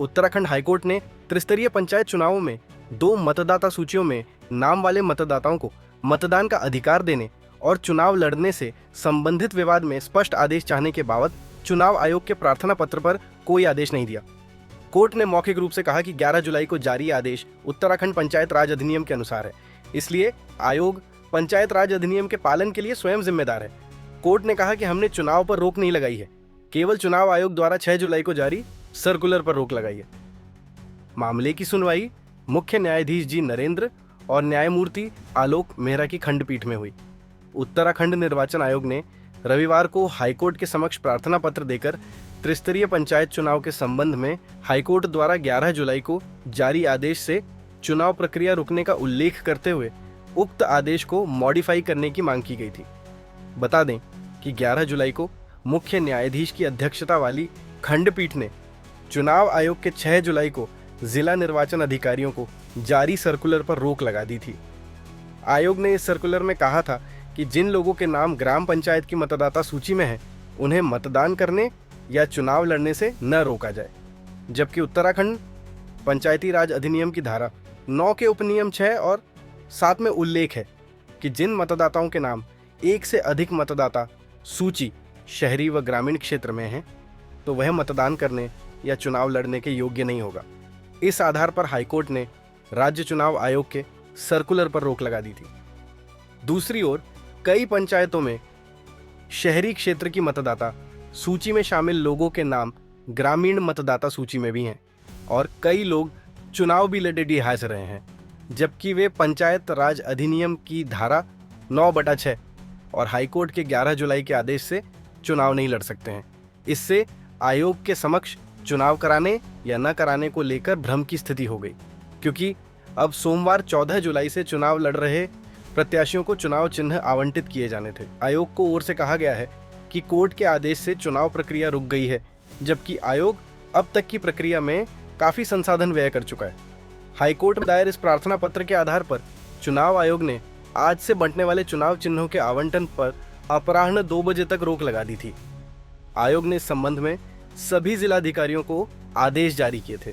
Uttarakhand high court ने त्रिस्तरीय पंचायत चुनावों में 2 मतदाता सूचियों में नाम वाले मतदाताओं को मतदान का अधिकार देने और चुनाव लड़ने से संबंधित विवाद में स्पष्ट आदेश चाहने के बावत चुनाव आयोग के प्रार्थना पत्र पर कोई आदेश नहीं दिया। कोर्ट ने मौखिक रूप से कहा कि 11 जुलाई को जारी आदेश उत्तराखंड पंचायत राज अधिनियम के अनुसार है, इसलिए आयोग पंचायत राज अधिनियम के पालन के लिए स्वयं जिम्मेदार है। कोर्ट ने कहा कि हमने चुनाव पर रोक नहीं लगाई है, केवल चुनाव आयोग द्वारा 6 जुलाई को जारी सर्कुलर पर रोक लगाई है। मामले की सुनवाई मुख्य न्यायाधीश जी नरेंद्र और न्यायमूर्ति आलोक मेहरा की खंडपीठ में हुई। उत्तराखंड निर्वाचन आयोग ने रविवार को हाईकोर्ट के समक्ष प्रार्थना पत्र देकर त्रिस्तरीय पंचायत चुनाव के संबंध में हाईकोर्ट द्वारा 11 जुलाई को जारी आदेश से चुनाव प्रक्रिया रुकने का उल्लेख करते हुए उक्त आदेश को मॉडिफाई करने की मांग की गई थी। बता दें कि 11 जुलाई को मुख्य न्यायाधीश की अध्यक्षता वाली खंडपीठ ने चुनाव आयोग के 6 जुलाई को जिला निर्वाचन अधिकारियों को जारी सर्कुलर पर रोक लगा दी थी। आयोग ने इस सर्कुलर में कहा था कि जिन लोगों के नाम ग्राम पंचायत की मतदाता सूची में है उन्हें मतदान करने या चुनाव लड़ने से न रोका जाए, जबकि उत्तराखंड पंचायती राज अधिनियम की धारा 9 के उपनियम 6 और 7 में उल्लेख है कि जिन मतदाताओं के नाम एक से अधिक मतदाता सूची शहरी व ग्रामीण क्षेत्र में है तो वह मतदान करने या चुनाव लड़ने के योग्य नहीं होगा। इस आधार पर हाईकोर्ट ने राज्य चुनाव आयोग के सर्कुलर पर रोक लगा दी थी। दूसरी ओर कई पंचायतों में शहरी क्षेत्र की मतदाता सूची में शामिल लोगों के नाम ग्रामीण मतदाता सूची में भी हैं और कई लोग चुनाव भी लड़े डिहास रहे हैं, जबकि वे पंचायत राज अधिनियम की धारा 9/6 और हाईकोर्ट के 11 जुलाई के आदेश से चुनाव नहीं लड़ सकते हैं। इससे आयोग के समक्ष चुनाव कराने या न कराने को लेकर भ्रम की स्थिति हो गई, क्योंकि अब सोमवार 14 जुलाई से चुनाव लड़ रहे प्रत्याशियों को चुनाव चिन्ह आवंटित किए जाने थे। आयोग को ओर से कहा गया है कि कोर्ट के आदेश से चुनाव प्रक्रिया रुक गई है, जबकि आयोग अब तक की प्रक्रिया में काफी संसाधन व्यय कर चुका है। हाईकोर्ट में दायर इस प्रार्थना पत्र के आधार पर चुनाव आयोग ने आज से बंटने वाले चुनाव चिन्हों के आवंटन पर अपराह्न 2 बजे तक रोक लगा दी थी। आयोग ने इस संबंध में सभी जिलाधिकारियों को आदेश जारी किए थे।